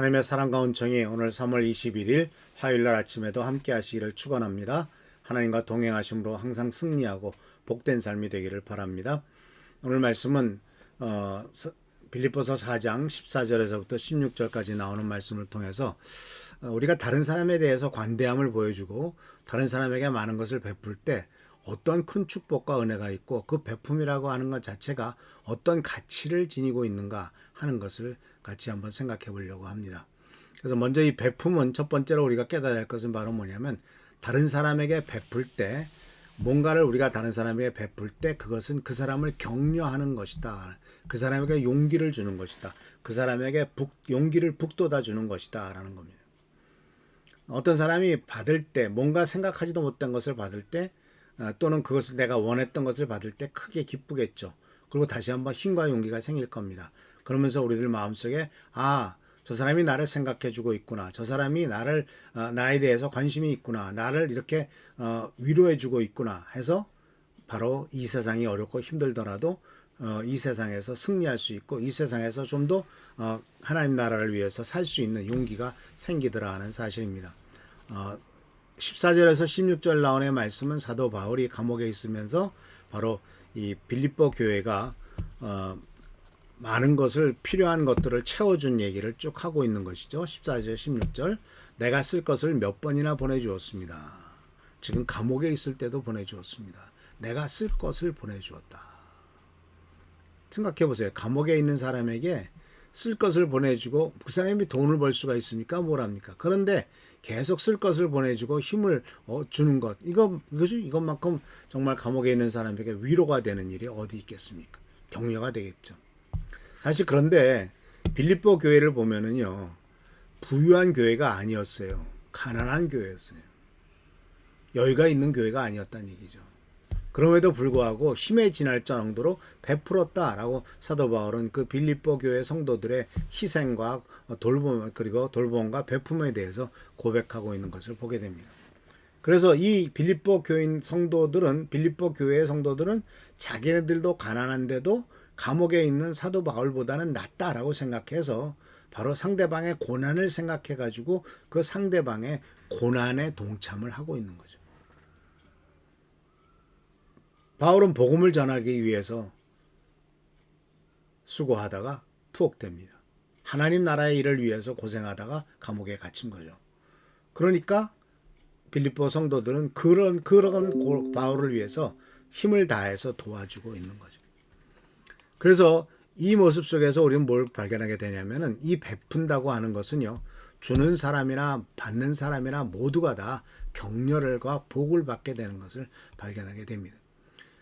하나님의 사랑과 은총이 오늘 3월 21일 화요일날 아침에도 함께 하시기를 축원합니다. 하나님과 동행하심으로 항상 승리하고 복된 삶이 되기를 바랍니다. 오늘 말씀은 빌립보서 4장 14절에서부터 16절까지 나오는 말씀을 통해서 우리가 다른 사람에 대해서 관대함을 보여주고 다른 사람에게 많은 것을 베풀 때 어떤 큰 축복과 은혜가 있고 그 베품이라고 하는 것 자체가 어떤 가치를 지니고 있는가 하는 것을 같이 한번 생각해 보려고 합니다. 그래서 먼저 이 베품은 첫 번째로 우리가 깨달아야 할 것은 바로 뭐냐면 다른 사람에게 베풀 때 뭔가를 우리가 다른 사람에게 베풀 때 그것은 그 사람을 격려하는 것이다. 그 사람에게 용기를 주는 것이다. 그 사람에게 용기를 북돋아 주는 것이다 라는 겁니다. 어떤 사람이 받을 때 뭔가 생각하지도 못한 것을 받을 때 또는 그것을 내가 원했던 것을 받을 때 크게 기쁘겠죠. 그리고 다시 한번 힘과 용기가 생길 겁니다. 그러면서 우리들 마음속에 저 사람이 나를 생각해 주고 있구나. 저 사람이 나에 대해서 관심이 있구나. 나를 이렇게 위로해 주고 있구나 해서 바로 이 세상이 어렵고 힘들더라도 이 세상에서 승리할 수 있고 이 세상에서 좀 더 하나님 나라를 위해서 살 수 있는 용기가 생기더라 하는 사실입니다. 14절에서 16절 나오는 말씀은 사도 바울이 감옥에 있으면서 바로 이 빌립보 교회가 많은 것을 필요한 것들을 채워준 얘기를 쭉 하고 있는 것이죠. 14절 16절 내가 쓸 것을 몇 번이나 보내주었습니다. 지금 감옥에 있을 때도 보내주었습니다. 내가 쓸 것을 보내주었다. 생각해 보세요. 감옥에 있는 사람에게 쓸 것을 보내주고 그 사람이 돈을 벌 수가 있습니까? 뭘 합니까? 그런데 계속 쓸 것을 보내주고 힘을 주는 것 이것만큼 정말 감옥에 있는 사람에게 위로가 되는 일이 어디 있겠습니까? 격려가 되겠죠. 사실 그런데 빌립보 교회를 보면은요 부유한 교회가 아니었어요. 가난한 교회였어요. 여유가 있는 교회가 아니었다는 얘기죠. 그럼에도 불구하고 힘에 지날 정도로 베풀었다라고 사도 바울은 그 빌립보 교회 성도들의 희생과 돌봄과 베품에 대해서 고백하고 있는 것을 보게 됩니다. 그래서 이 빌립보 교회의 성도들은 자기네들도 가난한데도 감옥에 있는 사도 바울보다는 낫다라고 생각해서 바로 상대방의 고난을 생각해 가지고 그 상대방의 고난에 동참을 하고 있는 거죠. 바울은 복음을 전하기 위해서 수고하다가 투옥됩니다. 하나님 나라의 일을 위해서 고생하다가 감옥에 갇힌 거죠. 그러니까 빌립보 성도들은 그런 바울을 위해서 힘을 다해서 도와주고 있는 거죠. 그래서 이 모습 속에서 우리는 뭘 발견하게 되냐면은 이 베푼다고 하는 것은요. 주는 사람이나 받는 사람이나 모두가 다 격려를과 복을 받게 되는 것을 발견하게 됩니다.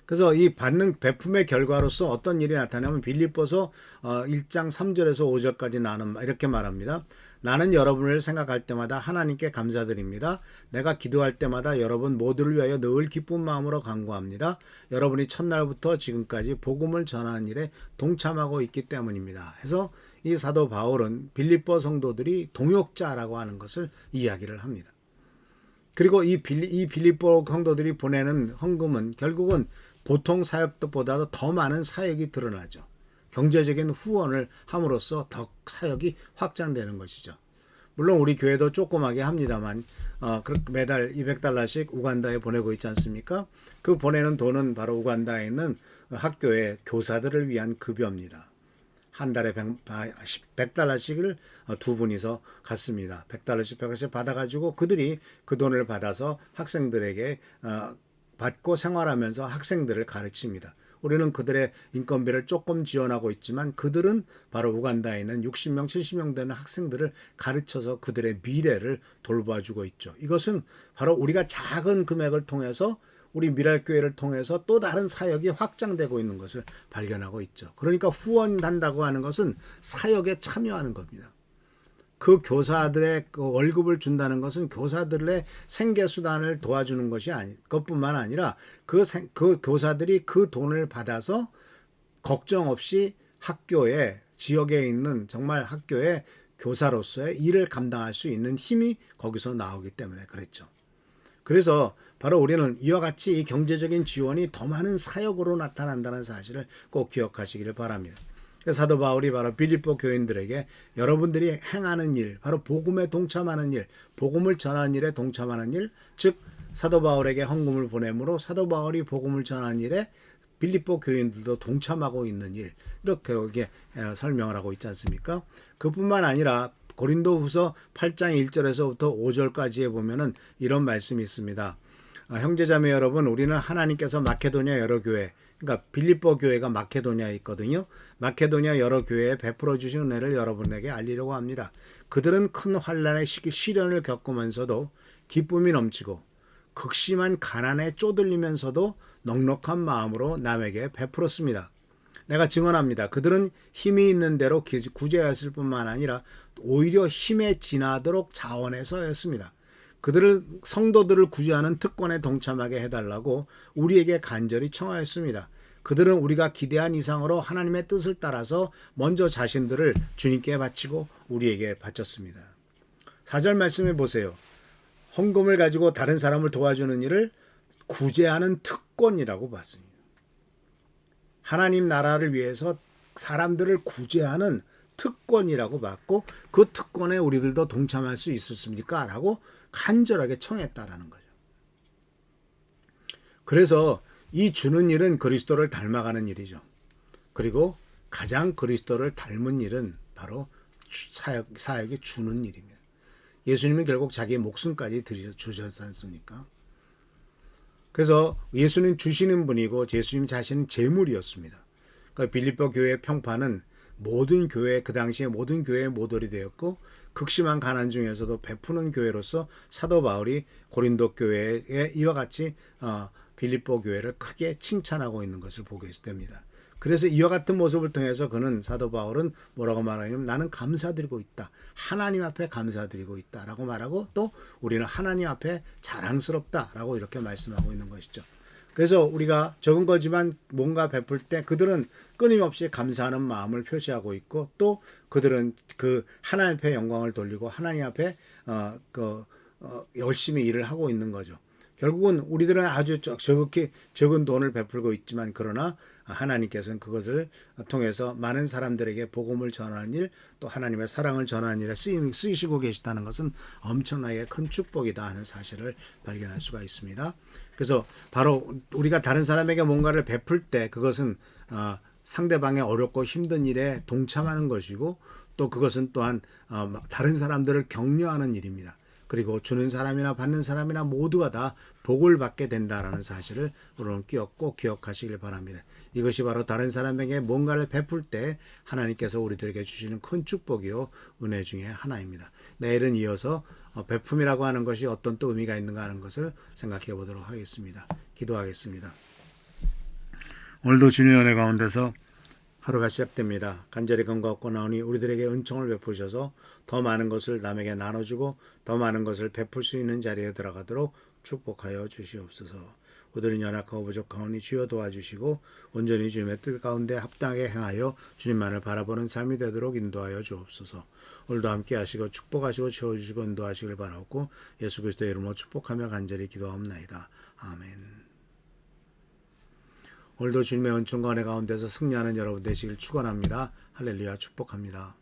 그래서 이 받는 베품의 결과로서 어떤 일이 나타나면 빌립보서 1장 3절에서 5절까지 이렇게 말합니다. 나는 여러분을 생각할 때마다 하나님께 감사드립니다. 내가 기도할 때마다 여러분 모두를 위하여 늘 기쁜 마음으로 간구합니다. 여러분이 첫날부터 지금까지 복음을 전하는 일에 동참하고 있기 때문입니다. 해서 이 사도 바울은 빌립보 성도들이 동역자라고 하는 것을 이야기를 합니다. 그리고 이 빌립보 성도들이 보내는 헌금은 결국은 보통 사역보다도 더 많은 사역이 드러나죠. 경제적인 후원을 함으로써 더 사역이 확장되는 것이죠. 물론 우리 교회도 조그맣게 합니다만 매달 $200씩 우간다에 보내고 있지 않습니까? 그 보내는 돈은 바로 우간다에 있는 학교의 교사들을 위한 급여입니다. 한 달에 $100씩을 두 분이서 갖습니다. $100씩 받아가지고 그들이 그 돈을 받아서 학생들에게 받고 생활하면서 학생들을 가르칩니다. 우리는 그들의 인건비를 조금 지원하고 있지만 그들은 바로 우간다에 있는 60명, 70명 되는 학생들을 가르쳐서 그들의 미래를 돌봐주고 있죠. 이것은 바로 우리가 작은 금액을 통해서 우리 미랄교회를 통해서 또 다른 사역이 확장되고 있는 것을 발견하고 있죠. 그러니까 후원한다고 하는 것은 사역에 참여하는 겁니다. 그 교사들의 그 월급을 준다는 것은 교사들의 생계수단을 도와주는 것뿐만 아니라 그 교사들이 그 돈을 받아서 걱정 없이 지역에 있는 정말 학교의 교사로서의 일을 감당할 수 있는 힘이 거기서 나오기 때문에 그랬죠. 그래서 바로 우리는 이와 같이 이 경제적인 지원이 더 많은 사역으로 나타난다는 사실을 꼭 기억하시기를 바랍니다. 사도 바울이 바로 빌립보 교인들에게 여러분들이 행하는 일, 바로 복음에 동참하는 일, 복음을 전하는 일에 동참하는 일, 즉 사도 바울에게 헌금을 보내므로 사도 바울이 복음을 전하는 일에 빌립보 교인들도 동참하고 있는 일, 이렇게 여기에 설명을 하고 있지 않습니까? 그뿐만 아니라 고린도후서 8장 1절에서부터 5절까지에 보면은 이런 말씀이 있습니다. 형제자매 여러분, 우리는 하나님께서 마케도냐 여러 교회, 그러니까 빌립보 교회가 마케도냐에 있거든요. 마케도냐 여러 교회에 베풀어 주신 은혜를 여러분에게 알리려고 합니다. 그들은 큰 환난의 시련을 겪으면서도 기쁨이 넘치고 극심한 가난에 쪼들리면서도 넉넉한 마음으로 남에게 베풀었습니다. 내가 증언합니다. 그들은 힘이 있는 대로 구제하였을 뿐만 아니라 오히려 힘에 지나도록 자원해서였습니다. 그들을 성도들을 구제하는 특권에 동참하게 해달라고 우리에게 간절히 청하였습니다. 그들은 우리가 기대한 이상으로 하나님의 뜻을 따라서 먼저 자신들을 주님께 바치고 우리에게 바쳤습니다. 4절 말씀해 보세요. 헌금을 가지고 다른 사람을 도와주는 일을 구제하는 특권이라고 봤습니다. 하나님 나라를 위해서 사람들을 구제하는 특권이라고 봤고, 그 특권에 우리들도 동참할 수 있었습니까? 라고 간절하게 청했다라는 거죠. 그래서 이 주는 일은 그리스도를 닮아가는 일이죠. 그리고 가장 그리스도를 닮은 일은 바로 사역에 주는 일입니다. 예수님은 결국 자기의 목숨까지 주셨지 않습니까? 그래서 예수는 주시는 분이고 예수님 자신은 제물이었습니다. 그러니까 빌립보 교회의 평판은 모든 교회, 그 당시에 모든 교회의 모델이 되었고, 극심한 가난 중에서도 베푸는 교회로서 사도 바울이 고린도 교회에 이와 같이 빌립보 교회를 크게 칭찬하고 있는 것을 보게 됩니다. 그래서 이와 같은 모습을 통해서 사도 바울은 뭐라고 말하냐면, 나는 감사드리고 있다. 하나님 앞에 감사드리고 있다라고 말하고, 또 우리는 하나님 앞에 자랑스럽다라고 이렇게 말씀하고 있는 것이죠. 그래서 우리가 적은 거지만 뭔가 베풀 때 그들은 끊임없이 감사하는 마음을 표시하고 있고, 또 그들은 그 하나님 앞에 영광을 돌리고 하나님 앞에 열심히 일을 하고 있는 거죠. 결국은 우리들은 아주 적게 적은 돈을 베풀고 있지만, 그러나 하나님께서는 그것을 통해서 많은 사람들에게 복음을 전하는 일, 또 하나님의 사랑을 전하는 일에 쓰이시고 계시다는 것은 엄청나게 큰 축복이다 하는 사실을 발견할 수가 있습니다. 그래서 바로 우리가 다른 사람에게 뭔가를 베풀 때 그것은 상대방의 어렵고 힘든 일에 동참하는 것이고, 또 그것은 또한 다른 사람들을 격려하는 일입니다. 그리고 주는 사람이나 받는 사람이나 모두가 다 복을 받게 된다라는 사실을 여러분 꼭 기억하시길 바랍니다. 이것이 바로 다른 사람에게 뭔가를 베풀 때 하나님께서 우리들에게 주시는 큰 축복이요 은혜 중에 하나입니다. 내일은 이어서 베품이라고 하는 것이 어떤 또 의미가 있는가 하는 것을 생각해 보도록 하겠습니다. 기도하겠습니다. 오늘도 주님의 은혜 가운데서 하루가 시작됩니다. 간절히 건강하고 나오니 우리들에게 은총을 베푸셔서 더 많은 것을 남에게 나눠주고 더 많은 것을 베풀 수 있는 자리에 들어가도록 축복하여 주시옵소서. 우리들은 연약하고 부족하오니 주여 도와주시고 온전히 주님의 뜻 가운데 합당하게 행하여 주님만을 바라보는 삶이 되도록 인도하여 주옵소서. 오늘도 함께 하시고 축복하시고 채워주시고 인도하시길 바라옵고 예수 그리스도의 이름으로 축복하며 간절히 기도하옵나이다. 아멘. 오늘도 주님의 은총과 은혜 가운데서 승리하는 여러분 되시길 축원합니다. 할렐루야, 축복합니다.